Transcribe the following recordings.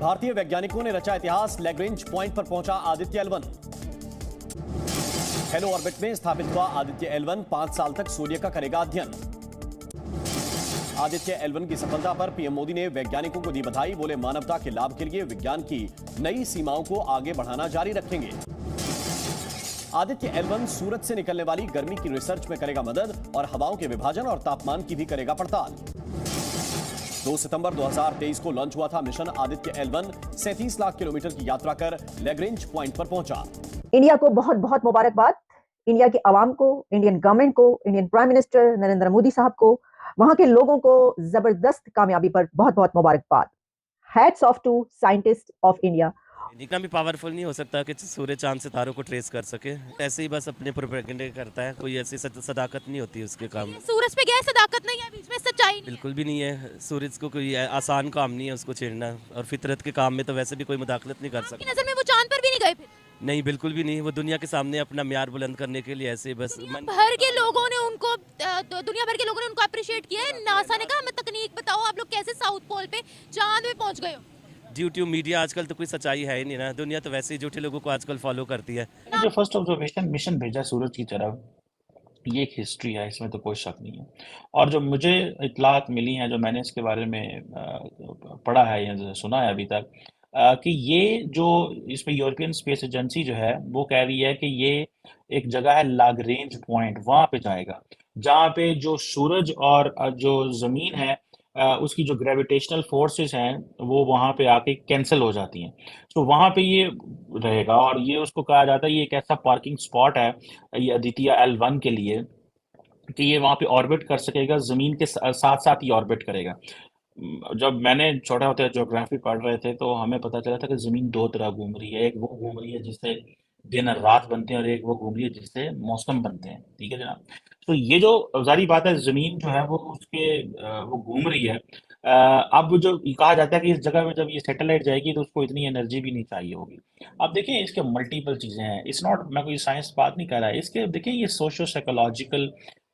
भारतीय वैज्ञानिकों ने रचा इतिहास, लैग्रेंज पॉइंट पर पहुंचा आदित्य L1। हेलो ऑर्बिट में स्थापित हुआ आदित्य L1 5 साल तक सूर्य का करेगा अध्ययन। आदित्य L1 की सफलता पर पीएम मोदी ने वैज्ञानिकों को दी बधाई, बोले मानवता के लाभ के लिए विज्ञान की नई सीमाओं को आगे बढ़ाना जारी रखेंगे। आदित्य L1 सूरज से निकलने वाली गर्मी की रिसर्च में करेगा मदद और हवाओं के विभाजन और तापमान की भी करेगा पड़ताल। 2 सितंबर 2023 को लॉन्च हुआ था mission Aditya L1। 37 lakh kilometre की यात्रा कर लैग्रेंज पॉइंट पर पहुंचा। इंडिया को बहुत बहुत मुबारकबाद। इंडिया के अवाम को, इंडियन गवर्नमेंट को, Indian prime minister Narendra Modi साहब को, वहां के लोगों को जबरदस्त कामयाबी पर बहुत बहुत मुबारकबाद। Hats off to scientist of India. इतना भी पावरफुल नहीं हो सकता कि सूर्य चांद सितारों को ट्रेस कर सके। ऐसे ही बस अपने प्रोपेगेंडे करता है, कोई ऐसी सदाकत नहीं होती उसके काम में। सूरज पे क्या है, सदाकत नहीं है, बीच में सच्चाई नहीं बिल्कुल भी नहीं है। सूरज को कोई आसान काम नहीं है उसको छेड़ना, और फितरत के काम में तो वैसे भी कोई मुदाखलत नहीं कर सकता। आपकी नजर में वो चांद पर भी नहीं गए फिर? नहीं, बिल्कुल भी नहीं। वो दुनिया के सामने अपना म्यार बुलंद करने के लिए ऐसे बस भर के लोगों ने उनको दुनिया भर के लोगों ने उनको अप्रिशिएट किया है। नासा ने कहा हमें तकनीक बताओ, आप लोग कैसे साउथ पोल पे चांद में पहुंच गए हो। ड्यू टू मीडिया आजकल तो कोई सच्चाई है ही नहीं ना। दुनिया तो वैसे ही झूठे लोगों को आजकल फॉलो करती है। जो फर्स्ट ऑब्जर्वेशन मिशन भेजा सूरज की तरफ, ये एक हिस्ट्री है, इसमें तो कोई शक नहीं है। और जो मुझे इतलात मिली हैं, जो मैंने इसके बारे में पढ़ा है या सुना है अभी तक, कि ये जो इसमें यूरोपियन स्पेस एजेंसी जो है वो कह रही है कि ये एक जगह है लाग्रेंज पॉइंट, वहां पे जाएगा जहाँ पे जो सूरज और जो जमीन है उसकी जो ग्रेविटेशनल फोर्सेस हैं वो वहां पे आके कैंसिल हो जाती हैं। तो वहां पे ये रहेगा, और ये उसको कहा जाता है ये एक ऐसा पार्किंग स्पॉट है ये आदित्य L1 के लिए कि ये वहां पे ऑर्बिट कर सकेगा, जमीन के साथ साथ ही ऑर्बिट करेगा। जब मैंने छोटा होते ज्योग्राफी पढ़ रहे थे तो हमें पता चला था कि जमीन दो तरह घूम रही है। एक वो घूम रही है जिससे दिन और रात बनते हैं, और एक वो घूम रही है जिससे मौसम बनते हैं। ठीक है जनाब। तो ये जो जारी बात है, जमीन जो है वो उसके वो घूम रही है। अब जो ये कहा जाता है कि इस जगह में जब ये सैटेलाइट जाएगी तो उसको इतनी एनर्जी भी नहीं चाहिए होगी। अब देखिए इसके मल्टीपल चीजें हैं। इट्स नॉट, मैं कोई साइंस बात नहीं कर रहा है इसके। देखिए ये socio psychological,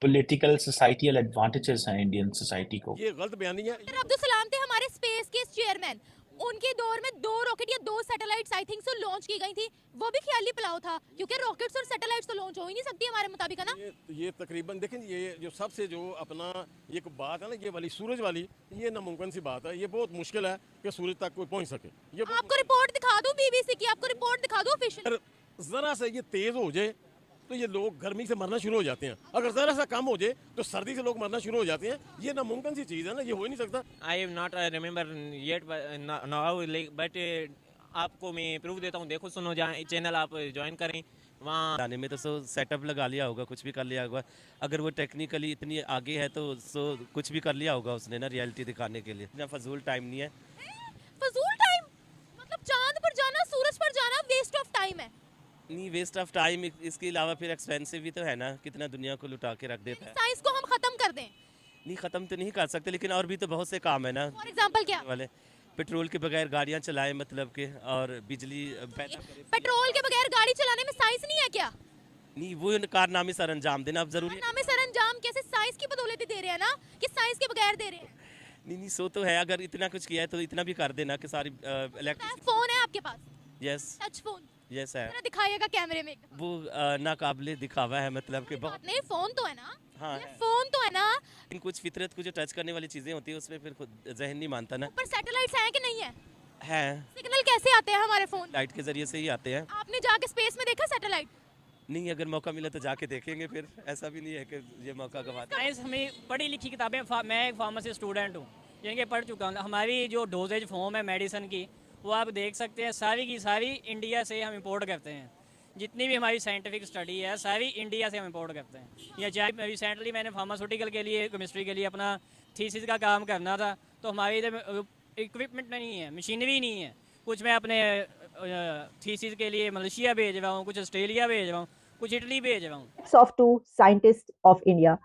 political, societal advantages हैं इंडियन सोसाइटी को। ये गलत बयानी है। अब्दुल सलाम थे हमारे स्पेस के चेयरमैन। उनके दौर में 2 रॉकेट या 2 satellites I think so launch की गई थी। वो भी ख्याली पुलाव था, क्योंकि रॉकेट्स और सैटेलाइट्स तो लॉन्च हो ही नहीं सकती हमारे मुताबिक, है ना। ये तकरीबन देखें, ये जो सबसे जो अपना एक बात है ना, ये वाली सूरज वाली, ये नामुमकिन सी बात है। ये बहुत मुश्किल है कि सूरज तक कोई पहुंच सके। ये आपको रिपोर्ट दिखा दूं बीबीसी की, आपको रिपोर्ट दिखा दूं ऑफिशियल। जरा से ये तेज हो जाए तो ये लोग गर्मी से मरना शुरू हो जाते हैं। अगर जरा सा कम हो जाए तो सर्दी से लोग मरना शुरू हो जाते हैं। ये नामुमकिन सी चीज़ है ना, ये हो ही नहीं सकता। I am not remember yet now, but आपको मैं प्रूफ देता हूँ। देखो सुनो, चैनल आप ज्वाइन करें, वहाँ जाने में तो सेटअप लगा लिया होगा, कुछ भी कर लिया होगा। अगर वो टेक्निकली इतनी आगे है तो कुछ भी कर लिया होगा उसने ना, रियलिटी दिखाने के लिए। इतना फजूल टाइम नहीं है। फजूल टाइम मतलब चांद पर जाना, सूरज पर जाना वेस्ट ऑफ टाइम है। नहीं वेस्ट ऑफ टाइम, इसके अलावा फिर एक्सपेंसिव भी तो है ना, कितना दुनिया को लुटा के रख देता है। साइंस को हम खत्म कर दें? नहीं, खत्म तो नहीं कर सकते, लेकिन और भी तो बहुत से काम है ना। फॉर एग्जांपल क्या? वाले पेट्रोल के बगैर गाड़ियां चलाएं, मतलब के, और बिजली पैदा करें। पेट्रोल के बगैर गाड़ी चलाने में साइंस नहीं है क्या? नहीं, वो कारनामे सर अंजाम देना अब जरूरी है। कारनामे सर अंजाम कैसे? साइंस की बदौलत दे रहे हैं ना, कि साइंस के बगैर दे रहे हैं? नहीं, सो तो है। अगर इतना कुछ किया है तो इतना भी कर देना कि सारी इलेक्ट्रिक। फोन है आपके पास? Yes, touch phone? यस है। जरा दिखाइएगा कैमरे में। वो नाकाबिले दिखावा है, मतलब कि बहुत। नहीं, फोन तो है ना। हाँ, फोन तो है ना। इन कुछ फितरत को जो टच करने वाली चीजें होती है उसमें फिर खुद जहन नहीं मानता ना। ऊपर सैटेलाइट्स हैं कि नहीं है? है। सिग्नल कैसे आते हैं हमारे फोन? लाइट के जरिए से ही आते हैं। आपने जाके स्पेस में देखा सैटेलाइट? नहीं, अगर मौका मिला तो जाके देखेंगे। फिर ऐसा भी नहीं है कि ये मौका गवाते। साइंस हमें पढ़ी लिखी किताबें, मैं एक फार्मेसी स्टूडेंट हूँ, यानी कि पढ़ चुका हूँ। हमारी जो डोजेज फॉर्म है मेडिसिन की, वो आप देख सकते हैं, सारी की सारी इंडिया से हम इंपोर्ट करते हैं। जितनी भी हमारी साइंटिफिक स्टडी है सारी इंडिया से हम इंपोर्ट करते हैं। या चाहे रिसेंटली मैंने फार्मास्यूटिकल के लिए, केमिस्ट्री के लिए अपना थीसिस का काम करना था, तो हमारी इधर इक्विपमेंट नहीं है, मशीनरी नहीं है। कुछ मैं अपने थीसिस के लिए मलेशिया भेज रहा हूँ, कुछ ऑस्ट्रेलिया भेज रहा हूँ, कुछ इटली भेज रहा हूँ। Off to scientist of India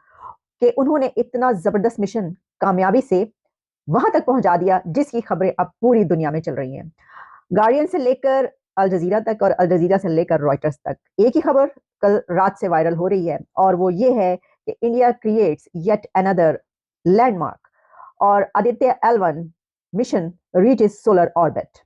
कि उन्होंने इतना जबरदस्त मिशन कामयाबी से वहां तक पहुंचा दिया जिसकी खबरें अब पूरी दुनिया में चल रही हैं। गार्डियन से लेकर अल जजीरा तक और अल जजीरा से लेकर रॉयटर्स तक एक ही खबर कल रात से वायरल हो रही है, और वो ये है कि India creates yet another landmark और Aditya L1 mission reaches solar orbit.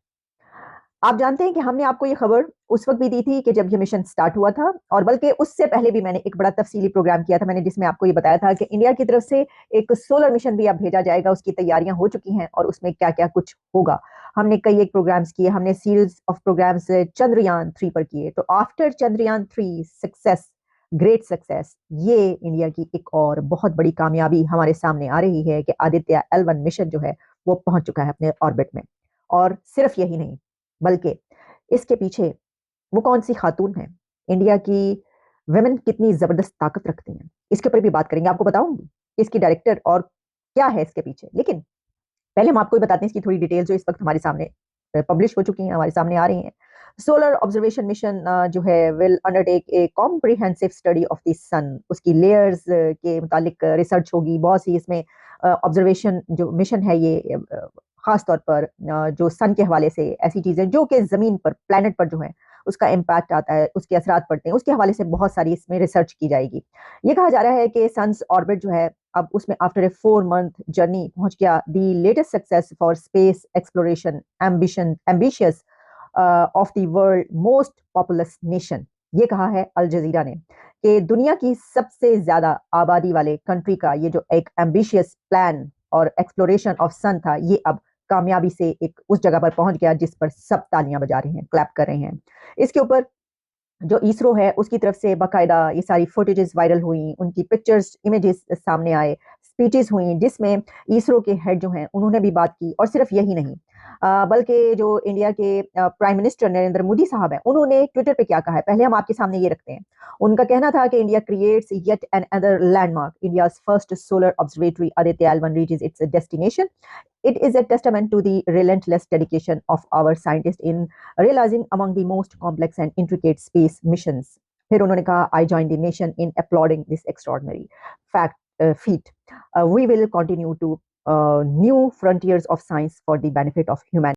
आप जानते हैं कि हमने आपको ये खबर उस वक्त भी दी थी कि जब ये मिशन स्टार्ट हुआ था, और बल्कि उससे पहले भी मैंने एक बड़ा तफसीली प्रोग्राम किया था मैंने, जिसमें आपको ये बताया था कि इंडिया की तरफ से एक सोलर मिशन भी अब भेजा जाएगा, उसकी तैयारियां हो चुकी हैं और उसमें क्या क्या कुछ होगा। हमने कई एक प्रोग्राम्स किए, हमने सीरीज ऑफ प्रोग्राम्स चंद्रयान 3 पर किए। तो after Chandrayaan 3 success, great success, ये इंडिया की एक और बहुत बड़ी कामयाबी हमारे सामने आ रही है कि आदित्य L1 मिशन जो है वो पहुंच चुका है अपने ऑर्बिट में। और सिर्फ यही नहीं, बल्कि इसके पीछे वो कौन सी खातून है, इंडिया की वेमेन कितनी जबरदस्त ताकत रखती हैं, इसके ऊपर भी बात करेंगे। आपको बताऊंगी कि इसकी डायरेक्टर और क्या है इसके पीछे। लेकिन पहले हम आपको ही बताते हैं इसकी थोड़ी डिटेल जो इस वक्त हमारे सामने पब्लिश हो चुकी हैं, हमारे सामने आ रही हैं। सोलर ऑब्जर्वेशन मिशन जो है will undertake a comprehensive study of the sun. उसकी लेयर्स के मुतालिक रिसर्च होगी, बहुत सी इसमें ऑब्जर्वेशन जो मिशन है ये खास तौर पर जो सन के हवाले से ऐसी चीजें जो कि जमीन पर, प्लेनेट पर जो है उसका इम्पैक्ट आता है, उसके असरात पड़ते हैं, उसके हवाले से बहुत सारी इसमें रिसर्च की जाएगी। ये कहा जा रहा है कि सन्स ऑर्बिट जो है अब उसमें आफ्टर ए 4 month जर्नी पहुंच गया। The latest success for space exploration ambitious of the world most populous nation. ये कहा है अल जजीरा ने कि दुनिया की सबसे ज्यादा आबादी वाले कंट्री का ये जो एक एम्बिशियस प्लान और एक्सप्लोरेशन ऑफ सन था, ये अब कामयाबी से एक उस जगह पर पहुंच गया जिस पर सब तालियां बजा रहे हैं, क्लैप कर रहे हैं। इसके ऊपर जो इसरो है उसकी तरफ से बाकायदा ये सारी फुटेजेस वायरल हुई, उनकी पिक्चर्स इमेजेस सामने आए, स्पीचेस हुई जिसमें इसरो के हेड जो हैं उन्होंने भी बात की। और सिर्फ यही नहीं, बल्कि जो इंडिया के प्राइम मिनिस्टर नरेंद्र मोदी साहब हैं उन्होंने ट्विटर पे क्या कहा है, पहले हम आपके सामने ये रखते हैं। उनका कहना था कि India creates yet another landmark, India's first solar observatory Aditya L1 reaches its destination. It is a testament to the relentless dedication of our scientists in realizing among the most complex and intricate space missions. फिर उन्होंने कहा, I join the nation in applauding this extraordinary feat. We will continue to new frontiers of science for the benefit of humanity.